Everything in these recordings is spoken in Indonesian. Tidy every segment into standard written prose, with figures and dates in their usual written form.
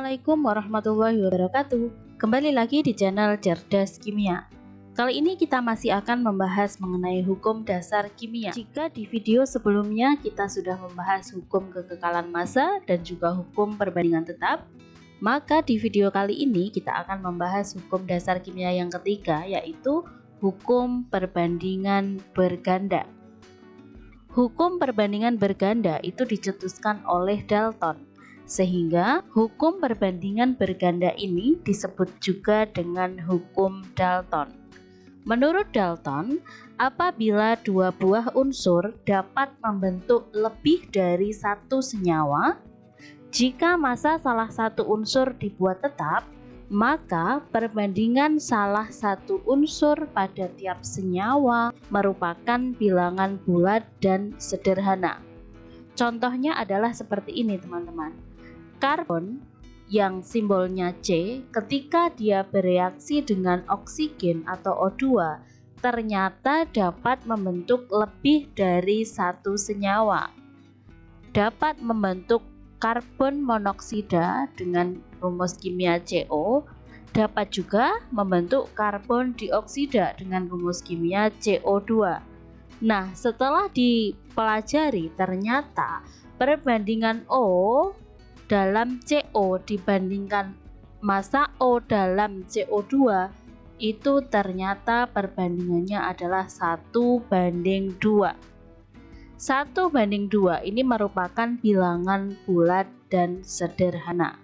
Assalamualaikum warahmatullahi wabarakatuh. Kembali lagi di channel Cerdas Kimia. Kali ini kita masih akan membahas mengenai hukum dasar kimia. Jika di video sebelumnya kita sudah membahas hukum kekekalan massa dan juga hukum perbandingan tetap, maka di video kali ini kita akan membahas hukum dasar kimia yang ketiga, yaitu hukum perbandingan berganda. Hukum perbandingan berganda itu dicetuskan oleh Dalton. Sehingga hukum perbandingan berganda ini disebut juga dengan hukum Dalton. Menurut Dalton, apabila dua buah unsur dapat membentuk lebih dari satu senyawa, jika massa salah satu unsur dibuat tetap, maka perbandingan salah satu unsur pada tiap senyawa merupakan bilangan bulat dan sederhana. Contohnya adalah seperti ini, teman-teman. Karbon yang simbolnya C ketika dia bereaksi dengan oksigen atau O2 ternyata dapat membentuk lebih dari satu senyawa. Dapat membentuk karbon monoksida dengan rumus kimia CO, dapat juga membentuk karbon dioksida dengan rumus kimia CO2. Nah, setelah dipelajari ternyata perbandingan O dalam CO dibandingkan massa O dalam CO2 itu ternyata perbandingannya adalah 1:2. 1:2 ini merupakan bilangan bulat dan sederhana.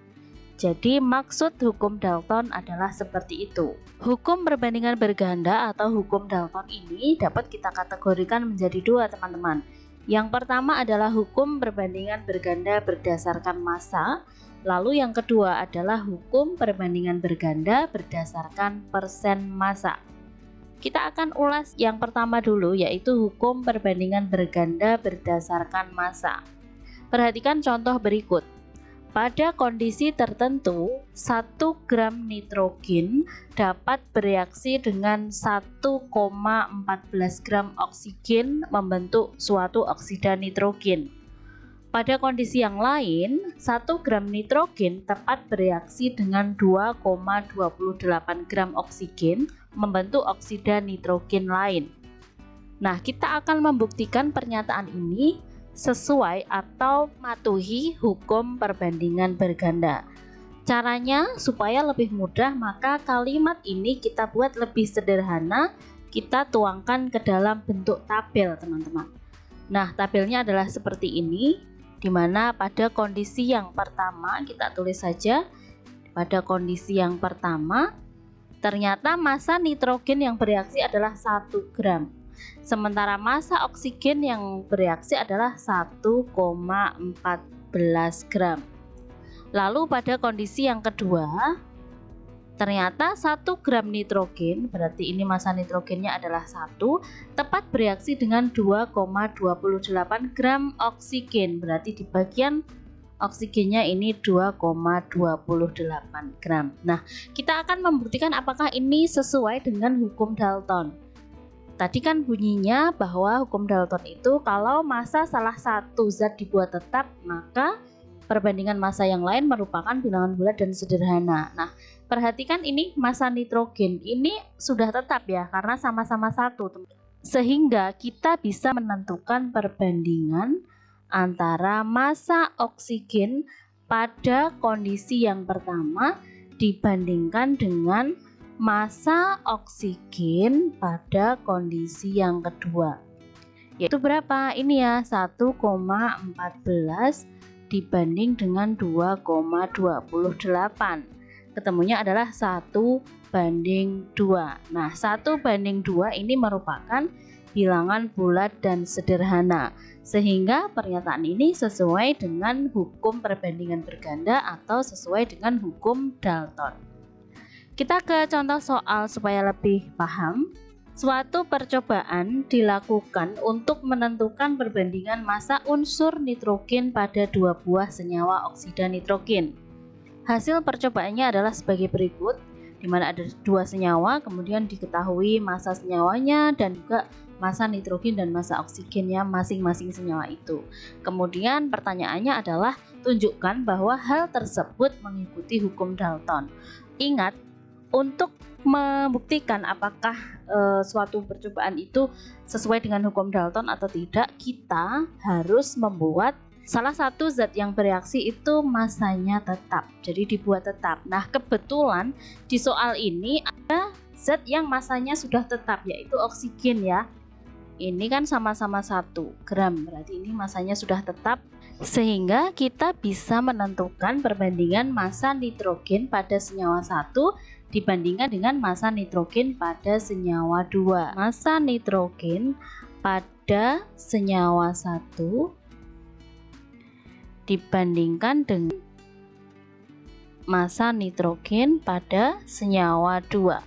Jadi maksud hukum Dalton adalah seperti itu. Hukum perbandingan berganda atau hukum Dalton ini dapat kita kategorikan menjadi dua, teman-teman. Yang pertama adalah hukum perbandingan berganda berdasarkan massa, lalu yang kedua adalah hukum perbandingan berganda berdasarkan persen massa. Kita akan ulas yang pertama dulu, yaitu hukum perbandingan berganda berdasarkan massa. Perhatikan contoh berikut. Pada kondisi tertentu, 1 gram nitrogen dapat bereaksi dengan 1,14 gram oksigen membentuk suatu oksida nitrogen. Pada kondisi yang lain, 1 gram nitrogen dapat bereaksi dengan 2,28 gram oksigen membentuk oksida nitrogen lain. Nah, kita akan membuktikan pernyataan ini sesuai atau mematuhi hukum perbandingan berganda. Caranya supaya lebih mudah, maka kalimat ini kita buat lebih sederhana, kita tuangkan ke dalam bentuk tabel, teman-teman. Nah, tabelnya adalah seperti ini, dimana pada kondisi yang pertama kita tulis saja, pada kondisi yang pertama ternyata massa nitrogen yang bereaksi adalah 1 gram. Sementara massa oksigen yang bereaksi adalah 1,14 gram. Lalu pada kondisi yang kedua, ternyata 1 gram nitrogen, berarti ini massa nitrogennya adalah 1, tepat bereaksi dengan 2,28 gram oksigen. Berarti di bagian oksigennya ini 2,28 gram. Nah, kita akan membuktikan apakah ini sesuai dengan hukum Dalton. Tadi kan bunyinya bahwa hukum Dalton itu kalau massa salah satu zat dibuat tetap, maka perbandingan massa yang lain merupakan bilangan bulat dan sederhana. Nah, perhatikan ini massa nitrogen ini sudah tetap ya, karena sama-sama 1. Sehingga kita bisa menentukan perbandingan antara massa oksigen pada kondisi yang pertama dibandingkan dengan massa oksigen pada kondisi yang kedua, yaitu berapa? Ini ya, 1,14 dibanding dengan 2,28, ketemunya adalah 1:2. Nah, 1:2 ini merupakan bilangan bulat dan sederhana, sehingga pernyataan ini sesuai dengan hukum perbandingan berganda atau sesuai dengan hukum Dalton. Kita ke contoh soal supaya lebih paham. Suatu percobaan dilakukan untuk menentukan perbandingan massa unsur nitrogen pada dua buah senyawa oksida nitrogen. Hasil percobaannya adalah sebagai berikut, di mana ada dua senyawa, kemudian diketahui massa senyawanya dan juga massa nitrogen dan massa oksigennya masing-masing senyawa itu. Kemudian pertanyaannya adalah tunjukkan bahwa hal tersebut mengikuti hukum Dalton. Ingat, untuk membuktikan apakah suatu percobaan itu sesuai dengan hukum Dalton atau tidak, kita harus membuat salah satu zat yang bereaksi itu massanya tetap, jadi dibuat tetap. Nah, kebetulan di soal ini ada zat yang massanya sudah tetap, yaitu oksigen ya. Ini kan sama-sama 1 gram, berarti ini massanya sudah tetap, sehingga kita bisa menentukan perbandingan massa nitrogen pada senyawa 1 dibandingkan dengan massa nitrogen pada senyawa 2. Massa nitrogen pada senyawa 1 dibandingkan dengan massa nitrogen pada senyawa 2.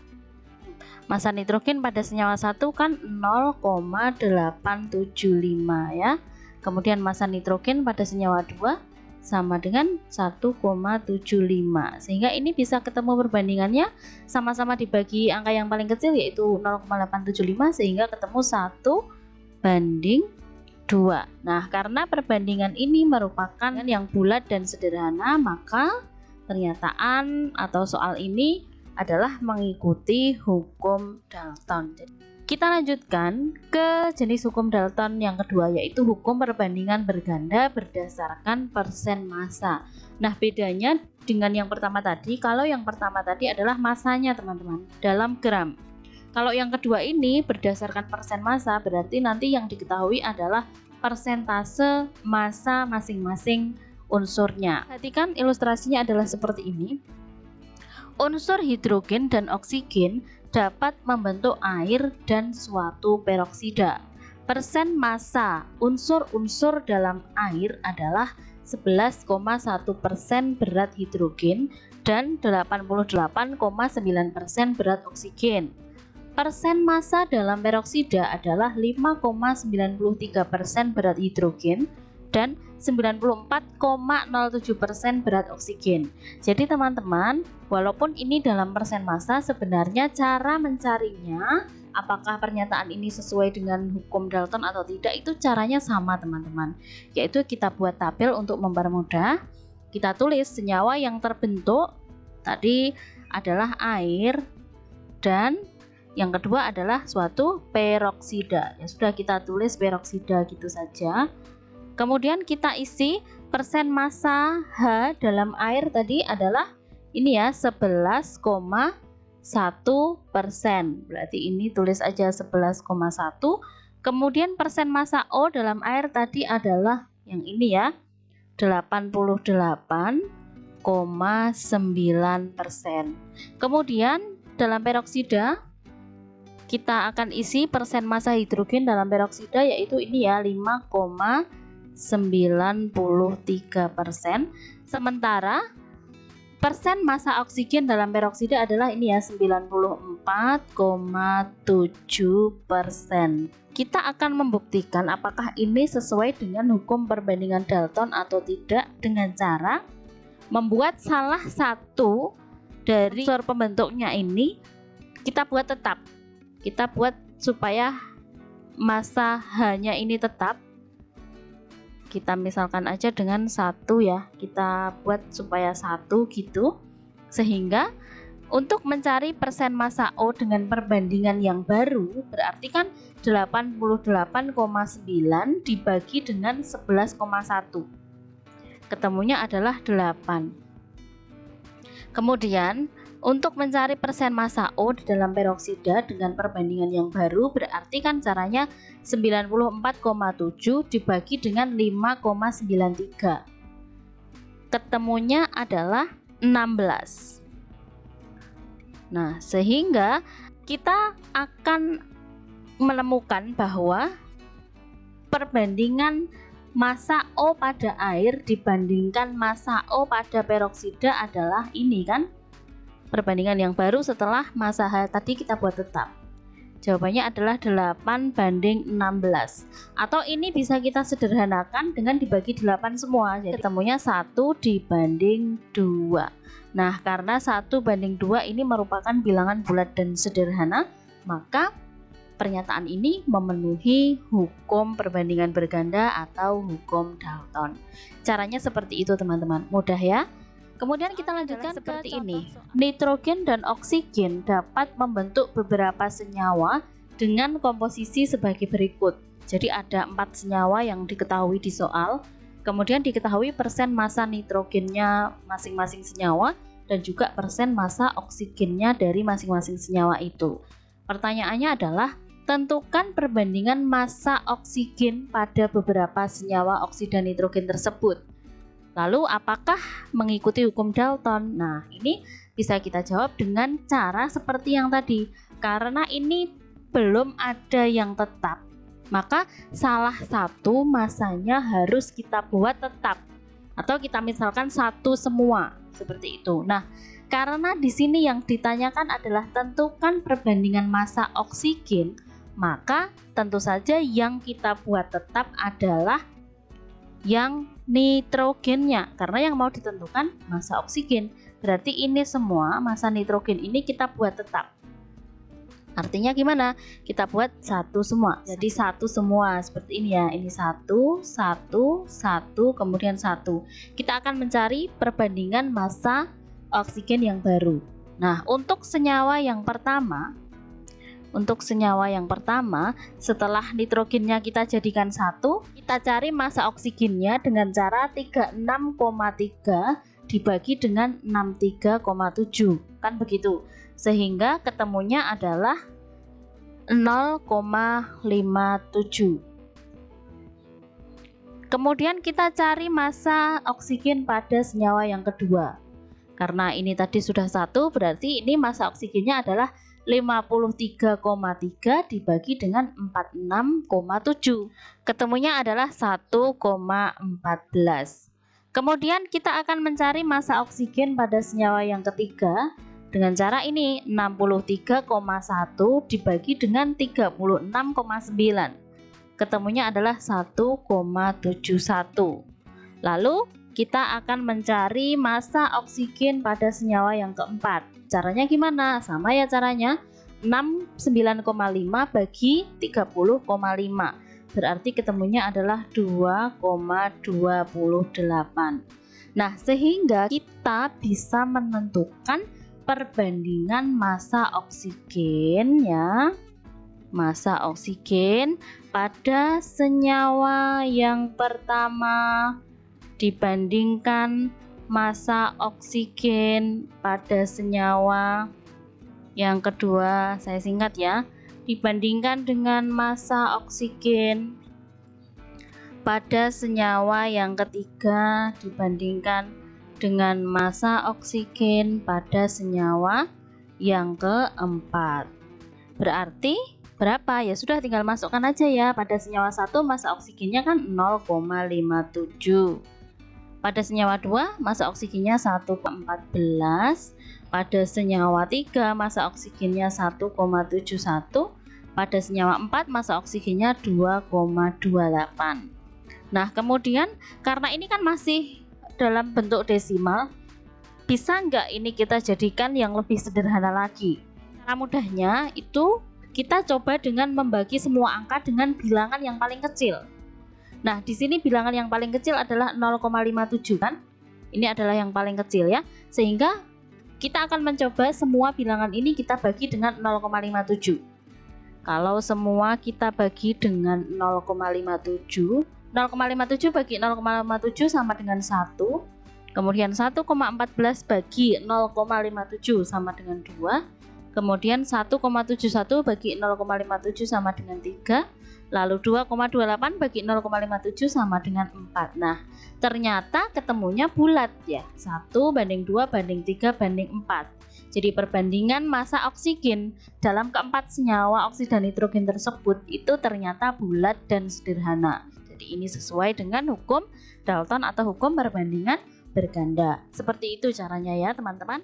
Massa nitrogen pada senyawa 1 kan 0,875 ya. Kemudian massa nitrogen pada senyawa 2 sama dengan 1,75. Sehingga ini bisa ketemu perbandingannya, sama-sama dibagi angka yang paling kecil yaitu 0,875, sehingga ketemu 1:2. Nah, karena perbandingan ini merupakan yang bulat dan sederhana, maka pernyataan atau soal ini adalah mengikuti hukum Dalton. Kita lanjutkan ke jenis hukum Dalton yang kedua, yaitu hukum perbandingan berganda berdasarkan persen massa. Nah, bedanya dengan yang pertama tadi, kalau yang pertama tadi adalah massanya teman-teman dalam gram. Kalau yang kedua ini berdasarkan persen massa, berarti nanti yang diketahui adalah persentase massa masing-masing unsurnya. Perhatikan ilustrasinya adalah seperti ini. Unsur hidrogen dan oksigen dapat membentuk air dan suatu peroksida. Persen massa unsur-unsur dalam air adalah 11,1% berat hidrogen dan 88,9% berat oksigen. Persen massa dalam peroksida adalah 5,93% berat hidrogen dan 94,07% berat oksigen. Jadi teman-teman, walaupun ini dalam persen massa, sebenarnya cara mencarinya apakah pernyataan ini sesuai dengan hukum Dalton atau tidak, itu caranya sama teman-teman, yaitu kita buat tabel untuk mempermudah. Kita tulis senyawa yang terbentuk tadi adalah air dan yang kedua adalah suatu peroksida. Ya sudah, kita tulis peroksida gitu saja. Kemudian kita isi persen massa H dalam air tadi adalah ini ya, 11,1%. Berarti ini tulis aja 11,1. Kemudian persen massa O dalam air tadi adalah yang ini ya, 88,9%. Kemudian dalam peroksida kita akan isi persen massa hidrogen dalam peroksida, yaitu ini ya, 5,93%. Sementara persen massa oksigen dalam peroksida adalah ini ya, 94,7%. Kita akan membuktikan apakah ini sesuai dengan hukum perbandingan Dalton atau tidak dengan cara membuat salah satu dari unsur pembentuknya ini kita buat tetap. Kita buat supaya massa H-nya ini tetap. Kita misalkan aja dengan 1 ya, kita buat supaya 1 gitu, sehingga untuk mencari persen massa O dengan perbandingan yang baru, berarti kan 88,9 dibagi dengan 11,1, ketemunya adalah 8. Kemudian untuk mencari persen massa O di dalam peroksida dengan perbandingan yang baru, berarti kan caranya 94,7 dibagi dengan 5,93, ketemunya adalah 16. Nah, sehingga kita akan menemukan bahwa perbandingan massa O pada air dibandingkan massa O pada peroksida adalah ini kan, perbandingan yang baru setelah massa H tadi kita buat tetap. Jawabannya adalah 8:16. Atau ini bisa kita sederhanakan dengan dibagi 8 semua. Jadi ketemunya 1/2. Nah, karena 1/2 ini merupakan bilangan bulat dan sederhana, maka pernyataan ini memenuhi hukum perbandingan berganda atau hukum Dalton. Caranya seperti itu teman-teman, mudah ya. Kemudian kita lanjutkan seperti ini. Nitrogen dan oksigen dapat membentuk beberapa senyawa dengan komposisi sebagai berikut. Jadi ada 4 senyawa yang diketahui di soal. Kemudian diketahui persen massa nitrogennya masing-masing senyawa dan juga persen massa oksigennya dari masing-masing senyawa itu. Pertanyaannya adalah tentukan perbandingan massa oksigen pada beberapa senyawa oksida nitrogen tersebut. Lalu apakah mengikuti hukum Dalton? Nah, ini bisa kita jawab dengan cara seperti yang tadi. Karena ini belum ada yang tetap, maka salah satu massanya harus kita buat tetap, atau kita misalkan satu semua seperti itu. Nah, karena di sini yang ditanyakan adalah tentukan perbandingan massa oksigen, maka tentu saja yang kita buat tetap adalah yang nitrogennya, karena yang mau ditentukan massa oksigen. Berarti ini semua massa nitrogen ini kita buat tetap. Artinya gimana? Kita buat satu semua. Jadi satu semua seperti ini ya. Ini 1, 1, 1, kemudian 1. Kita akan mencari perbandingan massa oksigen yang baru. Nah, untuk senyawa yang pertama, setelah nitrogennya kita jadikan 1, kita cari massa oksigennya dengan cara 36,3 dibagi dengan 63,7. Kan begitu. Sehingga ketemunya adalah 0,57. Kemudian kita cari massa oksigen pada senyawa yang kedua. Karena ini tadi sudah 1, berarti ini massa oksigennya adalah 53,3 dibagi dengan 46,7. Ketemunya adalah 1,14. Kemudian kita akan mencari massa oksigen pada senyawa yang ketiga dengan cara ini, 63,1 dibagi dengan 36,9. Ketemunya adalah 1,71. Lalu kita akan mencari massa oksigen pada senyawa yang keempat. Caranya gimana? Sama ya caranya. 69,5 bagi 30,5. Berarti ketemunya adalah 2,28. Nah, sehingga kita bisa menentukan perbandingan massa oksigen ya. Massa oksigen pada senyawa yang pertama dibandingkan massa oksigen pada senyawa yang kedua. Saya singkat ya. Dibandingkan dengan massa oksigen pada senyawa yang ketiga dibandingkan dengan massa oksigen pada senyawa yang keempat. Berarti berapa? Ya sudah, tinggal masukkan aja ya. Pada senyawa 1 massa oksigennya kan 0,57. Pada senyawa 2 massa oksigennya 1,14. Pada senyawa 3 massa oksigennya 1,71. Pada senyawa 4 massa oksigennya 2,28. Nah, kemudian karena ini kan masih dalam bentuk desimal, bisa nggak ini kita jadikan yang lebih sederhana lagi? Cara mudahnya itu kita coba dengan membagi semua angka dengan bilangan yang paling kecil. Nah, di sini bilangan yang paling kecil adalah 0,57 kan? Ini adalah yang paling kecil ya. Sehingga kita akan mencoba semua bilangan ini kita bagi dengan 0,57. Kalau semua kita bagi dengan 0,57, 0,57 bagi 0,57 sama dengan 1. Kemudian 1,14 bagi 0,57 sama dengan 2. Kemudian 1,71 bagi 0,57 sama dengan 3. Lalu 2,28 bagi 0,57 sama dengan 4. Nah, ternyata ketemunya bulat ya. 1 banding 2 banding 3 banding 4. Jadi perbandingan massa oksigen dalam keempat senyawa oksida nitrogen tersebut itu ternyata bulat dan sederhana. Jadi ini sesuai dengan hukum Dalton atau hukum perbandingan berganda. Seperti itu caranya ya teman-teman.